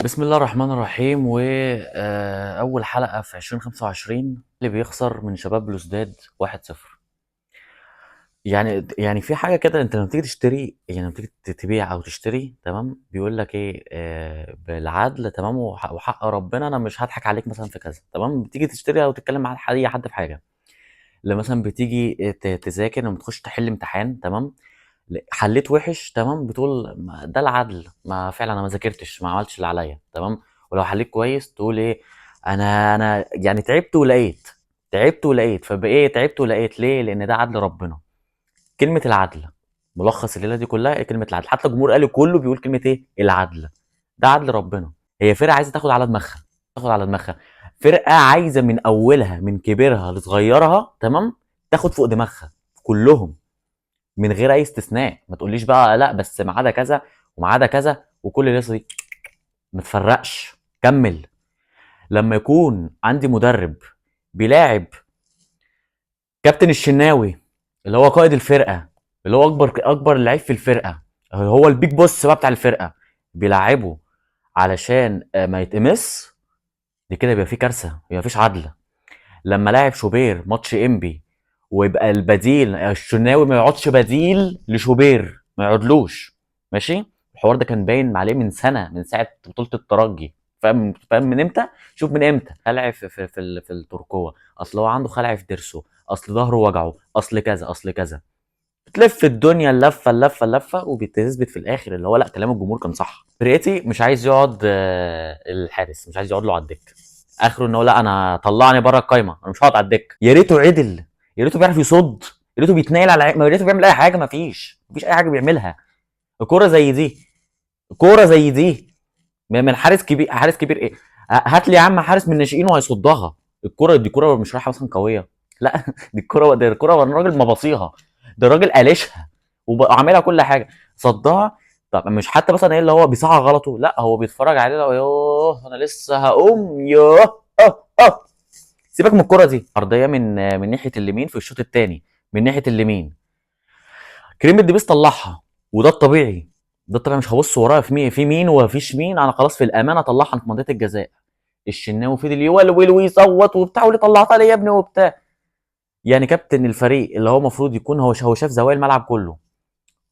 بسم الله الرحمن الرحيم وأول حلقة في 2025 اللي بيخسر من شباب بلوزداد 1-0. يعني في حاجة كده، انت لما تيجي تشتري، يعني لما تيجي تبيع او تشتري، تمام، بيقول لك ايه؟ بالعدل، تمام، وحق ربنا انا مش هضحك عليك مثلا في كذا، تمام. بتيجي تشتري او تتكلم مع اي حد في حاجة، لما مثلا بتيجي تذاكر، لما تخش تحل امتحان، تمام، حليت وحش، تمام، بتقول ده العدل، ما فعلا انا ما ذاكرتش، ما عملتش اللي عليا، تمام. ولو حليت كويس تقول ايه؟ انا يعني تعبت ولقيت فبايه؟ تعبت ولقيت ليه؟ لان ده عدل ربنا. كلمه العدل، ملخص الليله دي كلها كلمه العدل. حتى الجمهور قال كله بيقول كلمه ايه؟ العدل. ده عدل ربنا. هي فرقه عايزه تاخد على دماغها. فرقه عايزه من اولها، من كبيرها لصغيرها، تمام، تاخد فوق دماغها كلهم، من غير اي استثناء. ما تقوليش بقى لا بس ما عدا كذا وما عدا كذا وكل القصه دي. ما تفرقش، كمل. لما يكون عندي مدرب بيلاعب كابتن الشناوي، اللي هو قائد الفرقه، اللي هو اكبر لعيب في الفرقه، هو البيج بوس بقى بتاع الفرقه، بيلعبه علشان ما يتقمص، دي كده يبقى في كارثه، يبقى مفيش عدل. لما لاعب شوبير ماتش انبي، ويبقى البديل الشناوي ما يقعدش بديل لشوبير، ما يقعدلوش، ماشي. الحوار ده كان باين عليه من سنه، من ساعه بطوله الترجي. فاهم من امتى؟ شوف من امتى خلع في التركوه، اصل هو عنده خلع في ضرسه، اصل ظهره وجعه، اصل كذا اصل كذا. بتلف الدنيا اللفه وبتثبت في الاخر اللي هو لا، كلام الجمهور كان صح. فرقتي مش عايز يقعد، الحارس مش عايز يقعد له على الدكه. اخره ان هو لا، انا طلعني بره القايمه، انا مش هقعد على الدكه. يا ريته عدل، يا ريته بيعرف يصد، يا ريته بيتنايل على يا ريته بيعمل اي حاجه. مفيش اي حاجه بيعملها. الكوره زي دي، كوره زي دي من حارس كبير. حارس كبير ايه؟ هات لي يا عم حارس من الناشئين وهيصدها. الكوره دي كوره مش رايحه مثلا قويه، لا دي الكوره الراجل مباصيها، ده الراجل قالشها وعاملها كل حاجه، صدها. طب مش حتى مثلا ايه اللي هو بيصحح غلطه، لا هو بيتفرج عليه لو يوه انا لسه هقوم يوه. سيبك من الكره دي، ارضيه من ناحيه اليمين في الشوط الثاني، من ناحيه اليمين كريم الدبيس طلعها، وده الطبيعي. ده الطبيعي، مش هبص ورايا في مين ومفيش مين، انا خلاص في الامان اطلعها في منطقه الجزاء. الشناوي فضل يولول ويصوت وبتاع، واللي طلعتها لي يا ابني وبتاع. يعني كابتن الفريق اللي هو المفروض يكون هو شاف زوايا الملعب كله،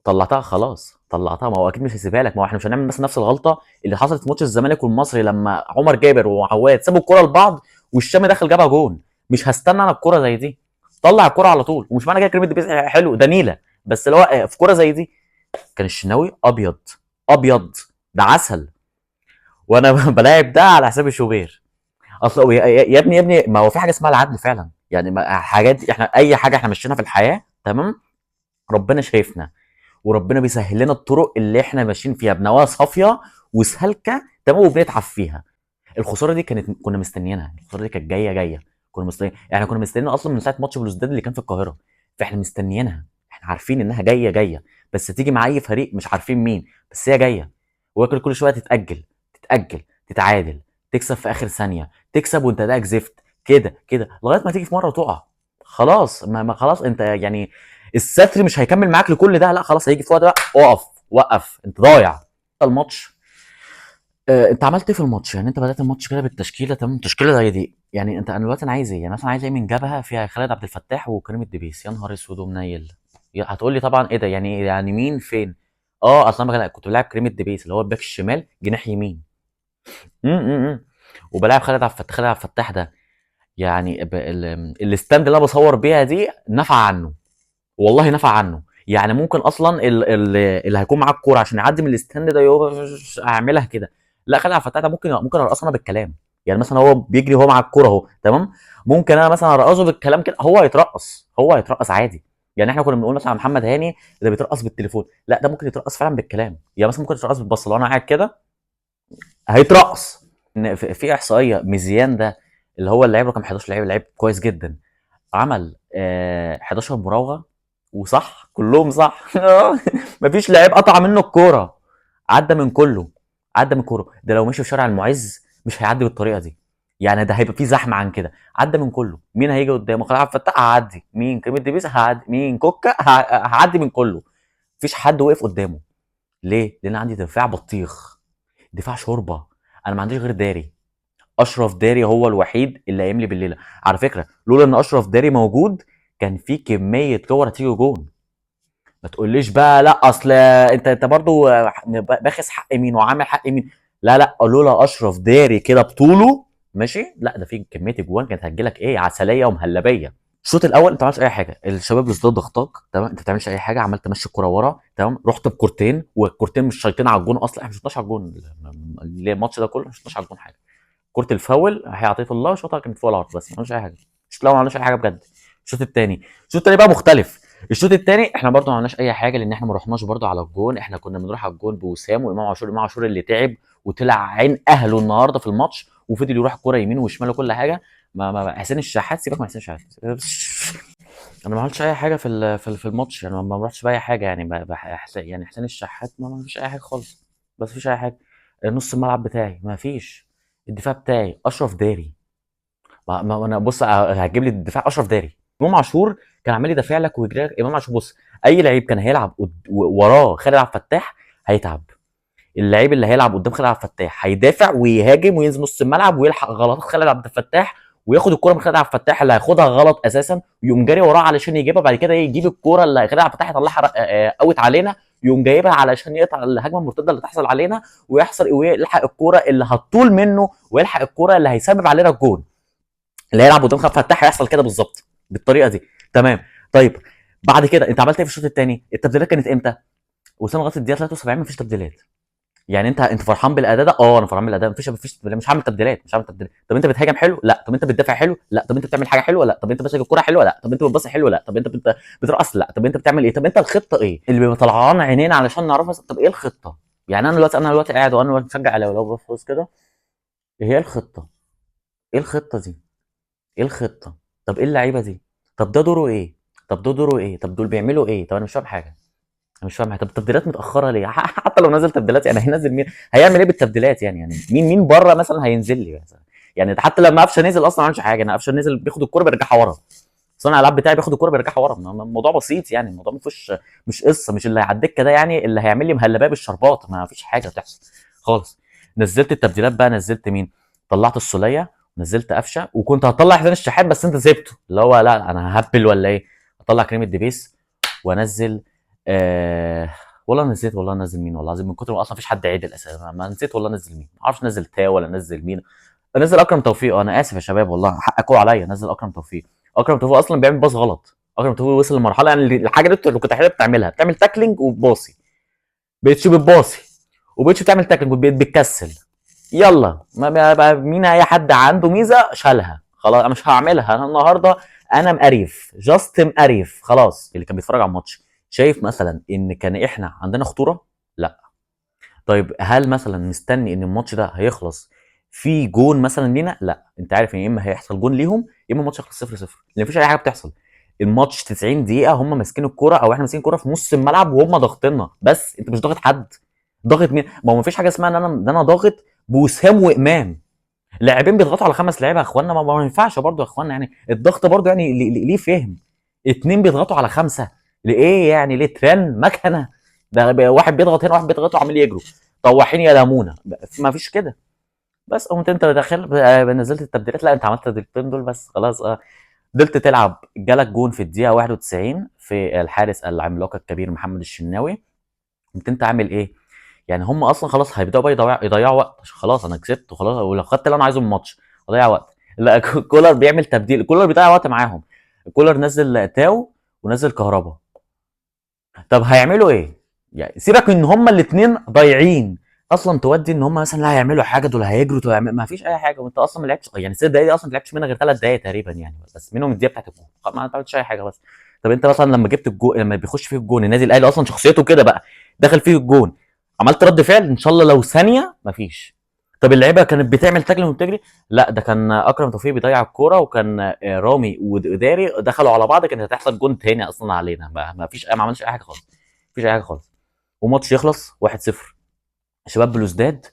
طلعتها خلاص، طلعتها. ما هو اكيد مش هيسيبها لك، ما هو احنا مش هنعمل بس نفس الغلطه اللي حصلت في ماتش الزمالك والمصري لما عمر جابر وعواد سابوا الكره لبعض والشامي دخل جابها جون. مش هستنى انا الكره زي دي، طلع الكره على طول. ومش معنى كده كريم الدبيس حلو ده نيله، بس اللي هو في كره زي دي كان الشناوي ابيض، ابيض، ده عسل، وانا بلاعب ده على حساب الشوبير. اصل يا ابني ما هو في حاجه اسمها العدل فعلا. يعني حاجات احنا، اي حاجه احنا مشينا في الحياه، تمام، ربنا شايفنا، وربنا بيسهل لنا الطرق اللي احنا ماشيين فيها بنوايا صافيه وسالكه، تمام، وبنتعب فيها. الخساره دي كنا مستنيينها، الخساره دي كانت جايه. كنا مستنيين، يعني كنا مستنيين اصلا من ساعه ماتش بلوزداد اللي كان في القاهره. فاحنا مستنيينها، احنا عارفين انها جايه، بس تيجي مع اي فريق مش عارفين مين، بس هي جايه. وكل شويه تتاجل، تتعادل، تكسب في اخر ثانيه، تكسب وانت ده زفت، كده لغايه ما تيجي في مره تقع. خلاص، ما خلاص انت يعني الستر مش هيكمل معاك لكل ده، لا خلاص هيجي في وقت بقى اقف، وقف، انت ضايع. الماتش، انت عملت ايه في الماتش؟ يعني انت بدات الماتش كده بالتشكيله، تمام، تشكيله زي دي. يعني انا دلوقتي انا عايز ايه؟ يعني مثلا عايز ايه من جبهه فيها خالد عبد الفتاح وكريم الدبيس؟ يا نهار اسود ومنيل. هتقول لي طبعا ايه ده؟ يعني مين فين؟ اصلا انا كنت بلعب كريم الدبيس اللي هو الباك الشمال جناح يمين. امم وبلاعب خالد عبد الفتاح ده. يعني الستاند اللي انا بصور بيها دي نفع عنه، والله نفع عنه. يعني ممكن اصلا اللي هيكون معاه الكوره عشان يعدي من الستاند ده اعملها كده. لا، خالد عبد الفتاح ده ممكن ارقصه انا بالكلام. يعني مثلا هو بيجري وهو مع الكوره اهو، تمام، ممكن انا مثلا ارقصه بالكلام كده، هو هيترقص عادي. يعني احنا كنا بنقول مثلا على محمد هاني ده بيترقص بالتليفون، لا ده ممكن يترقص فعلا بالكلام. يعني مثلا ممكن يترقص بالبصه، لو انا قاعد كده هيترقص. إن في احصائيه ميزيان ده اللي هو اللعيب رقم 11، لعيب كويس جدا، عمل 11 مراوغه وصح كلهم صح. مفيش لعيب قطع منه الكوره، عدى من كله، عدى من كوره. ده لو مشي في شارع المعز مش هيعدي بالطريقه دي. يعني ده هيبقى فيه زحمه عن كده. عدى من كله. مين هيجي قدامه؟ خلاص عبد الفتاح هعدي، مين كريم الدبيس هعدي، مين كوكا هعدي من كله. مفيش حد وقف قدامه. ليه؟ لان عندي دفاع بطيخ، دفاع شوربه. انا ما عنديش غير داري. اشرف داري هو الوحيد اللي قايم لي بالليله. على فكره لولا ان اشرف داري موجود كان في كميه كور هتيجي جون. ما تقوليش بقى لا اصل انت برضو باخس حق مين وعامل حق مين. لا لا، لولا اشرف داري كده بطوله ماشي، لا ده في كميه اجوان كانت هتجيلك ايه عسليه ومهلبيه. الشوط الاول انت ما عملتش اي حاجه، الشباب اللي ضد ضغطاك تمام، انت ما بتعملش اي حاجه، عمال تمشي الكوره ورا تمام، رحت بكورتين والكورتين مش شايطين على الجون اصلا، احنا مش شطناش على الجون الماتش ده كله، مش شطناش على الجون حاجه. كره الفاول هي عطيه الله شوطها كانت فوق العرض بس ما عملش اي حاجه. الشوط الاول ما عملناش اي حاجه بجد. الشوط الثاني بقى مختلف. الشوط الثاني احنا برضو ما عملناش اي حاجه لان احنا ما رحناش برضو على الجون، احنا كنا بنروح على الجون بوسام وامام عاشور. امام عاشور اللي تعب وطلع عين اهله النهارده في الماتش وفضل يروح الكوره يمين وشمال وكل حاجه. حسين الشحات سيبك من حسين الشحات. انا ما عملتش اي حاجه في الماتش يعني، ما رحتش باي حاجه يعني يعني حسين الشحات ما فيش اي حاجه خالص. بس مفيش اي حاجه. نص الملعب بتاعي ما فيش. الدفاع بتاعي اشرف داري. ما انا بص هتجيب لي الدفاع اشرف داري. امام عاشور كان عمال يدافع لك ويجري لك. امام عاشور بص، اي لعيب كان هيلعب وراه خالد عبد الفتاح هيتعب. اللعيب اللي هيلعب قدام خالد عبد الفتاح هيدافع ويهاجم وينزل نص الملعب ويلحق غلطات خالد عبد الفتاح وياخد الكرة من خالد عبد الفتاح اللي هياخدها غلط اساسا ويقوم جاري وراه علشان يجيبها، بعد كده يجيب الكرة اللي خالد عبد الفتاح يطلعها اوت علينا، يقوم جايبها علشان يقطع الهجمه المرتده اللي تحصل علينا ويلحق الكرة اللي هتطول منه ويلحق الكرة اللي هيسبب علينا الجون. اللي هيلعب قدام خالد فتاح هيحصل كده بالظبط بالطريقه دي. تمام. طيب بعد كده انت عملت ايه في الشوط الثاني؟ التبديلات كانت امتى؟ وسام لغايه الدقيقه 73 مفيش تبديلات. يعني انت فرحان بالاداء ده؟ اه انا فرحان بالاداء، مفيش تبديلات، مش هعمل تبديلات مش هعمل تبديلات. طب انت بتهاجم حلو؟ لا. طب انت بتدافع حلو؟ لا. طب انت بتعمل حاجه حلوه؟ لا. طب انت ماسك الكوره حلوه؟ لا. طب انت بتباصي حلو؟ لا. طب انت بترقص؟ لا. طب انت بتعمل ايه؟ طب انت الخطه ايه اللي بيبقى طلعان عينينا علشان نعرفها؟ طب ايه الخطه؟ يعني انا دلوقتي قاعد وانا دلوقتي مشجع اهلاوي لو بفوز كده، ايه هي الخطه؟ ايه الخطه دي؟ ايه الخطه؟ طب ايه اللعيبه دي؟ طب ده دوره ايه؟ طب ده دوره ايه؟ طب دول بيعملوا ايه؟ طب انا مش فاهم حاجه. انا مش فاهم حاجه. طب التبديلات متاخره ليه؟ حتى لو نزل تبديلات يعني هينزل مين؟ هيعمل ايه بالتبديلات يعني مين بره مثلا هينزل لي مثلا؟ يعني حتى لما قفشه نزل اصلا ما عملش حاجه. انا قفشه نزل بياخد الكوره بيرجعها ورا. صانع الالعاب بتاعي بياخد الكوره بيرجعها ورا. الموضوع بسيط يعني، الموضوع ما فيهوش مش قصه، مش اللي هيعديك كده يعني اللي هيعمل لي مهلبيه بالشربات، ما فيش حاجه بتحصل خالص. نزلت التبديلات بقى، نزلت مين؟ طلعت السوليه ونزلت قفشه وكنت هطلع حسين الشحات بس انت سيبته اللي هو لا انا ههبل ولا ايه؟ اطلع كريم الدبيس وانزل آه والله نسيت والله نزل مين والله العظيم من كتر ما اصلا مفيش حد عدل اساسا، ما نسيت والله نزل مين، ما اعرفش نزل تاو ولا نزل مين. نزل اكرم توفيق. انا اسف يا شباب والله حقكوا عليا، نزل اكرم توفيق. اكرم توفيق اصلا بيعمل باص غلط. اكرم توفيق وصل لمرحله يعني الحاجه اللي كنت احيانا بتعملها بتعمل تاكلينج وباصي، بقتش بتباصي وبقتش بتعمل تاكلينج بتكسل. يلا بقى مين اي حد عنده ميزه شالها خلاص، انا مش هعملها انا النهارده. انا مقريف جاست مقريف خلاص. اللي كان بيتفرج على الماتش شايف مثلا ان كان احنا عندنا خطوره؟ لا. طيب هل مثلا مستني ان الماتش ده هيخلص في جون مثلا لينا؟ لا. انت عارف ان يا اما هيحصل جون ليهم يا اما الماتش هيخلص 0-0 لان مفيش اي حاجه بتحصل. الماتش 90 دقيقه هم ماسكين الكوره او احنا ماسكين الكوره في نص الملعب وهم ضاغطيننا، بس انت مش ضاغط حد. ضاغط مين؟ ما هو مفيش حاجه اسمها ان انا ضاغط بوسام وامام. لاعبين بيضغطوا على 5 لعيبه يا اخوانا، ما ينفعش برضو يا اخوانا يعني الضغط برضو يعني ليه فهم. اتنين بيضغطوا على 5 لايه يعني؟ ليه ترن مكنه؟ ده واحد بيضغط هنا واحد بيضغط وعمال يجروا طواحين يا لمونه. ما فيش كده. بس قمت انت داخل نزلت التبديلات؟ لا انت عملت التبديلتين دول بس خلاص. فضلت تلعب جالك جون في الدقيقه 91 في الحارس العملاق الكبير محمد الشناوي. قمت انت عامل ايه؟ يعني هم اصلا خلاص هيبداوا بقى يضيعوا وقت، خلاص انا كسبت وخلاص ولو خدت اللي انا عايزه من الماتش اضيع وقت. لا كولر بيعمل تبديل، كولر بيضيع وقت معاهم. كولر نزل تاو ونزل كهربا. طب هيعملوا ايه؟ يعني سيبك من ان هما الاثنين ضايعين اصلا، تودي ان هما مثلا لا هيعملوا حاجه، دول هيجروا دول ما فيش اي حاجه وانت اصلا ما لعبتش يعني 6 دقايق دي اصلا ما لعبتش منها غير 3 دقايق تقريبا يعني، بس منهم الدقيقه بتاعت الجون ما عملتش اي حاجه بس. طب انت مثلا لما جبت الجون لما بيخش فيه الجون النادي الاهلي اصلا شخصيته كده بقى دخل فيه الجون عملت رد فعل ان شاء الله لو ثانيه ما فيش. طب اللعيبه كانت بتعمل تاكل وبتجري؟ لا ده كان اكرم توفيق بيضيع الكوره وكان رامي وداري دخلوا على بعض كانت هتحصل جون تاني اصلا علينا، ما فيش ما عملش اي حاجه خالص. مفيش اي حاجه خالص. وماتش يخلص 1-0. شباب بلوزداد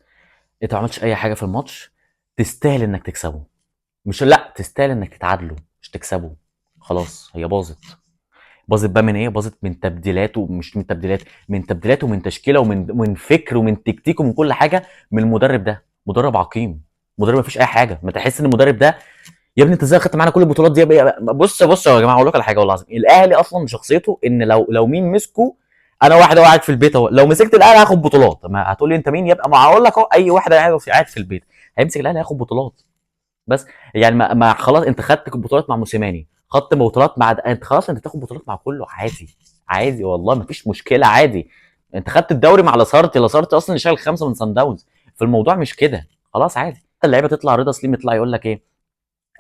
انت ما عملتش اي حاجه في الماتش، تستاهل انك تكسبه. مش لا تستاهل انك تتعادلوا مش تكسبه. خلاص هي باظت. باظت بقى من ايه؟ باظت من تبديلات ومش من تبديلات، من تبديلات ومن تشكيله ومن فكر ومن تكتيك ومن كل حاجه من المدرب ده. مدرب عقيم، مدرب ما فيش اي حاجه، ما تحس ان المدرب ده يا ابني انت ازاي خدت معانا كل البطولات دي بص يا جماعه، اقول لك على حاجه والله العظيم، الاهلي اصلا شخصيته ان لو مين مسكه، انا واحد هو قاعد في البيت اهو، لو مسكت الاهلي هاخد بطولات. ما هتقول لي انت مين؟ يبقى ما هقول لك اهو، اي واحد قاعد في البيت هيمسك الاهلي هياخد بطولات. بس يعني ما خلاص، انت خدت بطولات مع موسيماني، خدت بطولات مع انت خلاص، انت تاخد بطولات مع كله عادي، عادي والله ما فيش مشكله عادي. انت خدت الدوري مع لاسارتي، لاسارتي اصلا اللي شايل 5 من سان داونز، فالموضوع مش كده، خلاص عادي. اللعيبه تطلع، رضا سليم يطلع يقول لك ايه،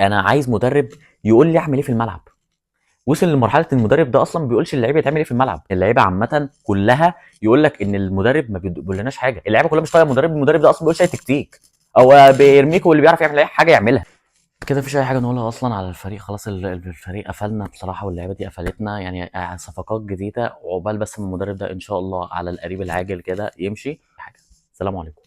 انا عايز مدرب يقول لي اعمل ايه في الملعب. وصل لمرحله المدرب ده اصلا ما بيقولش اللعيبه تعمل ايه في الملعب، اللعيبه عامه كلها يقول لك ان المدرب ما بيقولناش حاجه، اللعيبه كلها مش طايقه المدرب، المدرب ده اصلا ما بيقولش اي تكتيك، او بيرميكوا، واللي بيعرف يعمل اي حاجه يعملها. كده مفيش اي حاجه نقولها اصلا على الفريق، خلاص الفريق قفلنا بصراحه، واللعيبه دي قفلتنا يعني، صفقات جديده، وعقبال بس من المدرب ده ان شاء الله على القريب العاجل كده يمشي حاجه. السلام عليكم.